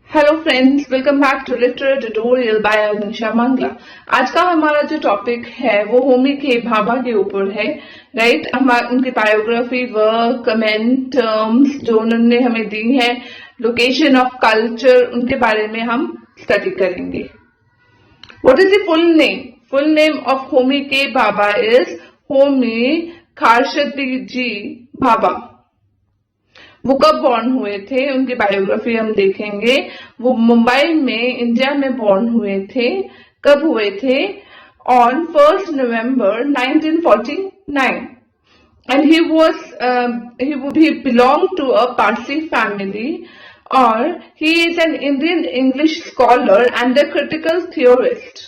Hello friends, welcome back to literary tutorial by Nisha Mangla. आज का हमारा जो टॉपिक है वो होमी के भाभा के ऊपर है। राइट, उनकी बायोग्राफी, वर्क, कमेंट, टर्म्स जो उन्होंने हमें दी है, लोकेशन ऑफ कल्चर, उनके बारे में हम स्टडी करेंगे। What is the full name? Full name of Homi के भाभा इज होमी खारशती जी भाभा। वो कब बॉर्न हुए थे, उनकी बायोग्राफी हम देखेंगे। वो मुंबई में, इंडिया में बॉर्न हुए थे। कब हुए थे? On 1 November 1949 and he belonged to a Parsi family और he is an Indian English scholar and a critical theorist.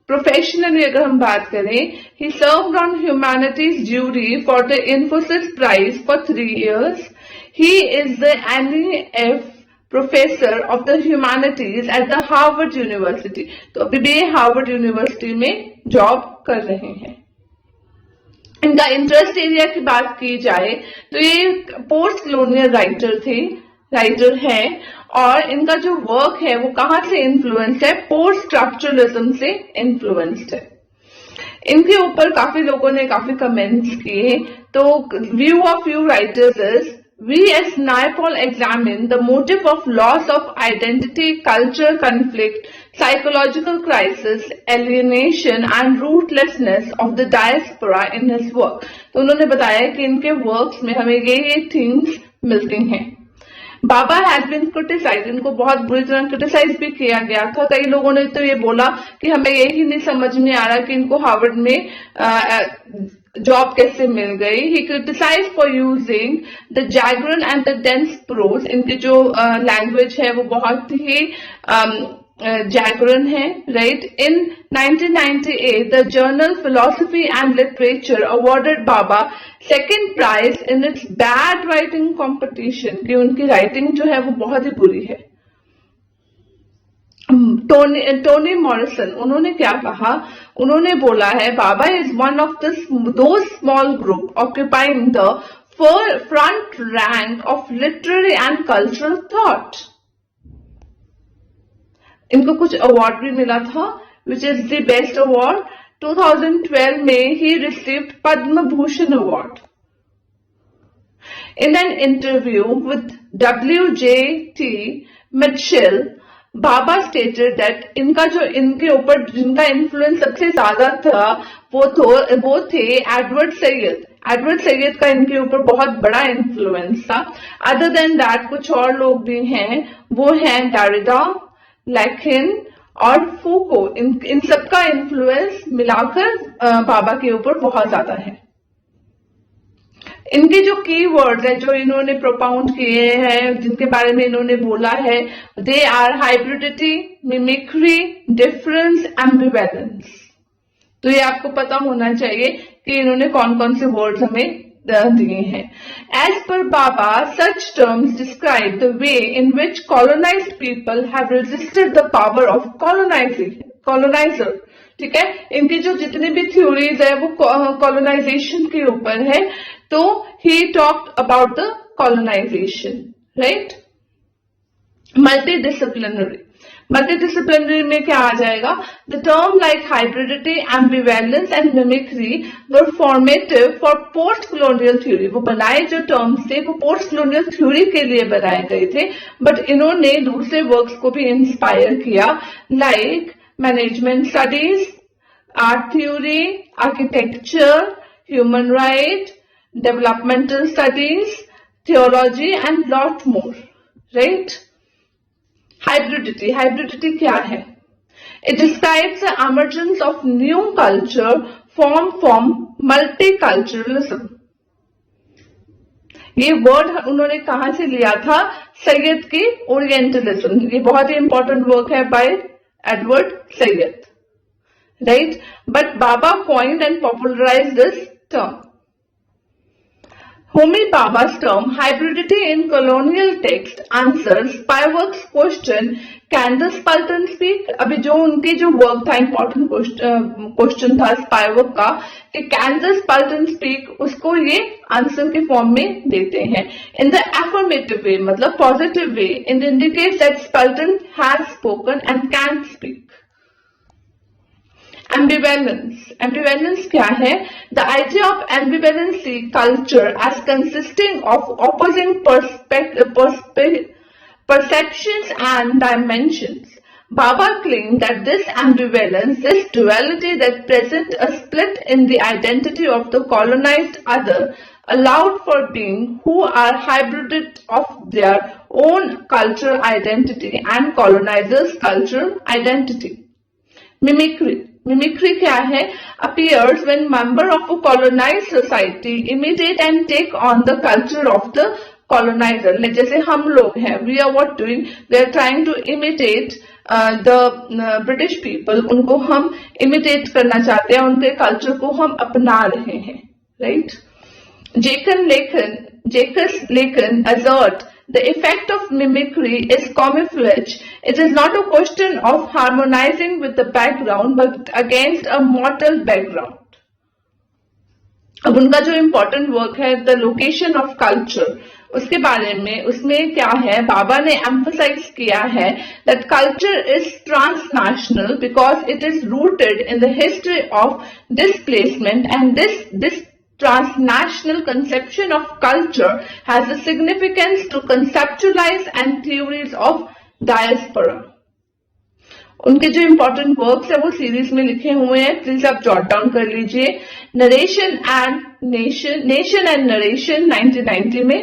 Professionally अगर हम बात करें, he served on humanities jury for the Infosys Prize for 3 years. He is the NEF Professor of the Humanities at the Harvard University. तो अभी भी Harvard university में job कर रहे हैं। इनका इंटरेस्ट एरिया की बात की जाए तो ये पोस्ट कॉलोनियल राइटर है और इनका जो वर्क है वो कहाँ से इन्फ्लुएंस्ड है? पोस्ट स्ट्रक्चरलिज्म से इन्फ्लुएंस्ड है। इनके ऊपर काफी लोगों ने काफी कमेंट्स किए। तो view of few writers is, we as Naipaul examine the motive of loss of identity, culture conflict, psychological crisis, alienation and rootlessness of the diaspora in his work. तो उन्होंने बताया कि इनके वर्क्स में हमें ये थिंग्स मिलती हैं। बाबा हैज बीन क्रिटिसाइज, इनको बहुत बुरी तरह क्रिटिसाइज भी किया गया था। कई लोगों ने तो ये बोला कि हमें यही नहीं समझ में आ रहा कि इनको हार्वर्ड में जॉब कैसे मिल गई। He criticise for using the jargon and the dense prose. इनकी जो लैंग्वेज है वो बहुत ही जैगरन है। Right, in 1998 the journal philosophy and literature awarded Bhabha second prize in its bad writing competition, कि उनकी राइटिंग जो है वो बहुत ही बुरी है। टोनी मॉरिसन, उन्होंने क्या कहा? उन्होंने बोला है, बाबा इज वन ऑफ दो small group occupying the front rank of literary and cultural thought. इनको कुछ अवार्ड भी मिला था, which is the best award. 2012 में he received Padma Bhushan award. In an interview with WJT Mitchell, Baba stated that इनके ऊपर जिनका इन्फ्लुएंस सबसे ज्यादा था वो थे एडवर्ड सैयद। एडवर्ड सैयद का इनके ऊपर बहुत बड़ा इन्फ्लुएंस था। अदर देन दैट कुछ और लोग भी हैं, वो हैं डारिडा, लैकिन और फूको। इन सबका इन्फ्लुएंस मिलाकर बाबा के ऊपर बहुत ज्यादा है। इनके जो की वर्ड्स है जो इन्होंने प्रोपाउंड किए हैं, जिनके बारे में इन्होंने बोला है, they are hybridity, mimicry, difference, ambivalence. तो ये आपको पता होना चाहिए कि इन्होंने कौन कौन से वर्ड्स हमें दिए हैं। एज पर Bhabha, such terms describe the way in which colonized people have resisted the power of colonizer. ठीक है, इनकी जो जितनी भी थ्योरीज है वो कॉलोनाइजेशन के ऊपर है। तो he talked about the colonization. Right, multidisciplinary में क्या आ जाएगा? The term like hybridity, ambivalence and mimicry were formative for post colonial theory. वो बनाए जो टर्म्स थे वो पोस्ट कॉलोनियल थ्योरी के लिए बनाए गए थे, बट इन्होंने दूसरे वर्क्स को भी इंस्पायर किया, like management studies, art theory, architecture, human right, developmental studies, theology and lot more. Right? Hybridity क्या है? It describes the emergence of new culture formed from multiculturalism. ये वर्ड उन्होंने कहां से लिया था? सैयद की ओरिएंटलिज्म। ये बहुत ही इंपॉर्टेंट वर्क है bye Edward Syed. Right, but Baba coined and popularized this term. Homi Bhabha's term hybridity in colonial text answers Spivak's question, can the Sultan speak? अभी जो उनकी जो वर्क था इम्पोर्टेंट क्वेश्चन था स्पाइवक का कि कैन द स्पल्टन स्पीक, उसको ये आंसर के फॉर्म में देते हैं इन द एफर्मेटिव वे, मतलब positive way, in indicates that subaltern has spoken and can speak. Ambivalence. Ambivalence क्या है? The idea of ambivalency culture as consisting of opposing perceptions and dimensions. Bhabha claimed that this ambivalence, this duality that present a split in the identity of the colonized other, allowed for being who are hybrid of their own cultural identity and colonizers' cultural identity. Mimicry. Mimicry क्या है? Appears when member of a colonized society imitate and take on the culture of the colonizer. Like जैसे हम लोग हैं, we are what doing? They are trying to imitate the British people. उनको हम imitate करना चाहते हैं, उनके culture को हम अपना रहे हैं, right? Jacques Lacan assert the effect of mimicry is camouflage. It is not a question of harmonizing with the background, but against a mortal background. अब उनका जो इम्पोर्टेंट वर्क है द लोकेशन ऑफ कल्चर, उसके बारे में उसमें क्या है, बाबा ने एम्फसाइज किया है that culture is transnational because it is rooted in the history of displacement and this transnational conception of culture has a significance to conceptualize and theories of diaspora. उनके जो इम्पोर्टेंट वर्क्स है वो series में लिखे हुए हैं, please आप jot down कर लीजिए. नरेशन एंड नरेशन 1990 में,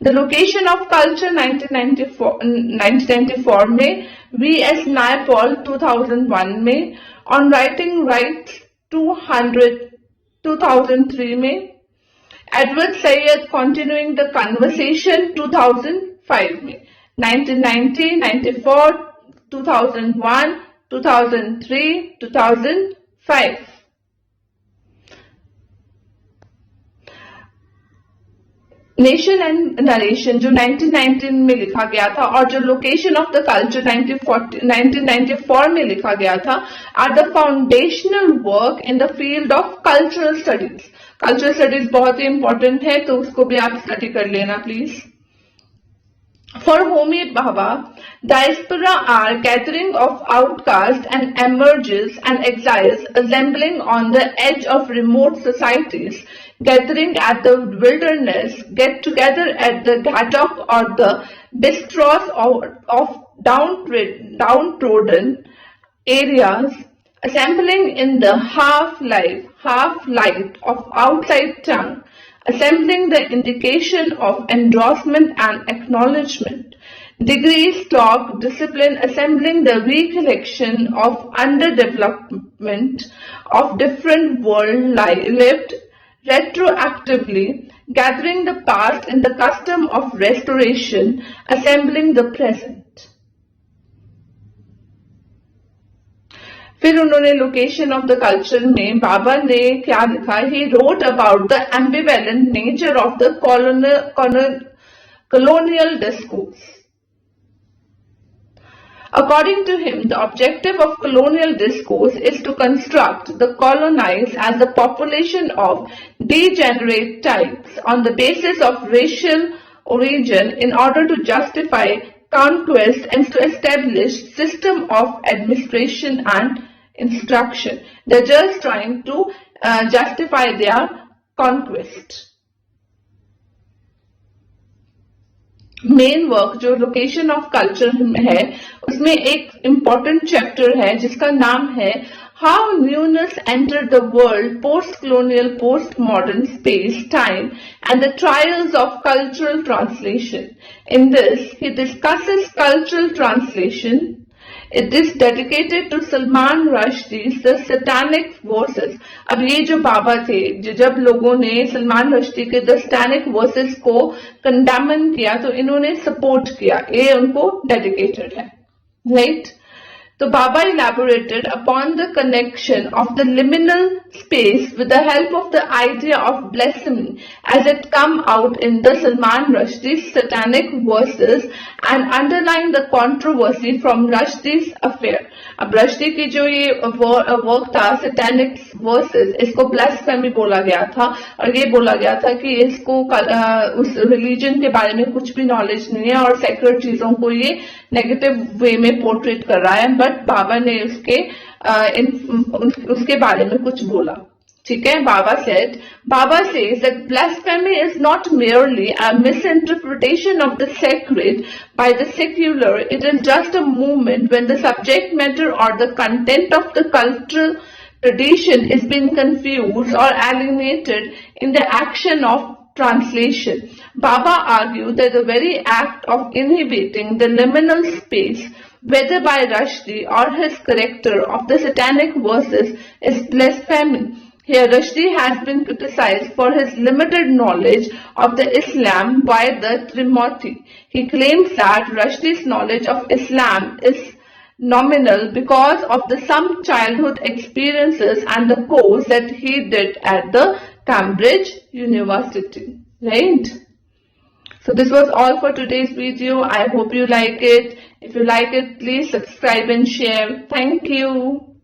द लोकेशन ऑफ कल्चर 1994 में, V.S. नायपॉल 2001 में, ऑन राइटिंग राइट्स 2003 में, Edward Syed continuing the conversation 2005 में, 1990, 94, 2001, 2003, 2005. नेशन एंड नरेशन जो 1919 में लिखा गया था और जो लोकेशन ऑफ द कल्चर 1994 में लिखा गया था are the foundational work in the field of cultural studies. Cultural studies बहुत ही इंपॉर्टेंट है, तो उसको भी आप स्टडी कर लेना please. For Homi Bhabha, diaspora are gathering of outcasts and emerges and exiles assembling on the edge of remote societies, gathering at the wilderness, get together at the gadok or the bistros of downtrodden areas, assembling in the half-light of outside tongue, assembling the indication of endorsement and acknowledgement, degrees, talk, discipline, assembling the recollection of underdevelopment of different world lived retroactively, gathering the past in the custom of restoration, assembling the present. फिर उन्होंने location of the culture में बाबा ने क्या लिखा, he wrote about the ambivalent nature of the colonial discourse. According to him, the objective of colonial discourse is to construct the colonized as a population of degenerate types on the basis of racial origin in order to justify conquest and to establish system of administration and instruction. They're just trying to justify their conquest. Main work जो location of culture है उसमें एक important chapter है जिसका नाम है how newness enter the world post colonial post modern space time and the trials of cultural translation. In this he discusses cultural translation. It is dedicated to Salman Rushdie's The Satanic Verses. अब ये जो बाबा थे, जब लोगों ने सलमान रश्दी के The Satanic Verses को कंडेमन किया तो इन्होंने सपोर्ट किया, ये उनको डेडिकेटेड है, right. So Bhabha elaborated upon the connection of the liminal space with the help of the idea of blasphemy as it come out in the Salman Rushdie's satanic verses and underlying the controversy from Rushdie's affair. अब रश्दी की जो ये work था satanic versus, इसको blasphemy बोला गया था और ये बोला गया था कि इसको उस रिलीजन के बारे में कुछ भी नॉलेज नहीं है और सेक्रेट चीजों को ये नेगेटिव वे में पोर्ट्रेट कर रहा है, बट बाबा ने उसके बारे में कुछ बोला. ठीक है. Bhabha says that blasphemy is not merely a misinterpretation of the sacred by the secular. It is just a moment when the subject matter or the content of the cultural tradition is being confused or alienated in the action of translation. Bhabha argued that the very act of inhibiting the liminal space, whether by Rushdie or his corrector of the satanic verses, is blasphemy. Here Rushdie has been criticized for his limited knowledge of the Islam by the Trimurti. He claims that Rushdie's knowledge of Islam is nominal because of some childhood experiences and the course that he did at the Cambridge University. Right? So this was all for today's video. I hope you like it. If you like it, please subscribe and share. Thank you.